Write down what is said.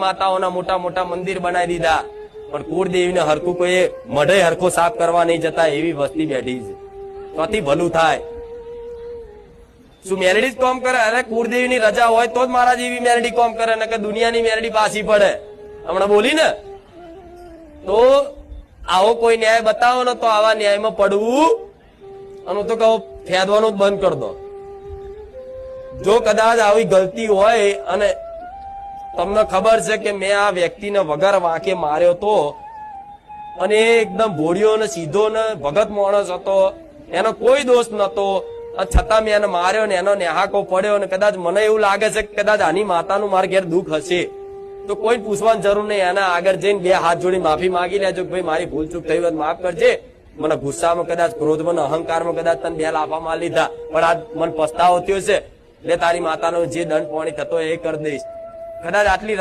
માતાઓના મોટા મોટા મંદિર બનાવી દીધા, પણ કુળદેવીને હરખું કોઈ મઢે હરખો સાફ કરવા નહીં જતા એવી વસ્તી બેઠી છે. તોથી ભલું થાય. શું મેલડી જ કામ કરે? અરે કુળદેવીની રજા હોય તો જ મારા જેવી મેલડી કામ કરે, ને કે દુનિયાની મેલડી પાછી પડે. હમણાં બોલી ને, તો આવો કોઈ ન્યાય બતાવો ને તો આવા ન્યાયમાં પડવું અને તો કહો ફેદવાનું જ બંધ કરી દો. જો કદાચ આવી ગલતી હોય અને તમને ખબર છે કે મેં આ વ્યક્તિને વગર વાંકે માર્યો તો, અને એકદમ ભોળિયો ને સીધો ને ભગત માણસ હતો, એનો કોઈ દોષ નતો, છતાં મેં એને માર્યો ને એનો નેહાકો પડ્યો, અને કદાચ મને એવું લાગે છે કે કદાચ આની માતાનું મારા ઘેર દુઃખ હશે, તો કોઈ પૂછવાની જરૂર નહીં. એના આગળ જઈને બે હાથ જોડી માફી માંગી લેજો કે ભાઈ મારી ભૂલ ચૂક થઈ હોય માફ કરજે, મને ગુસ્સામાં કદાચ ક્રોધમાં અહંકારમાં કદાચ તને બે લાફા માર લીધા, પણ આજ મને પસ્તાવો થયો છે, એટલે તારી માતાનો જે દંડ પાણી થતો એ કરી દઈશ. કદાચ આટલી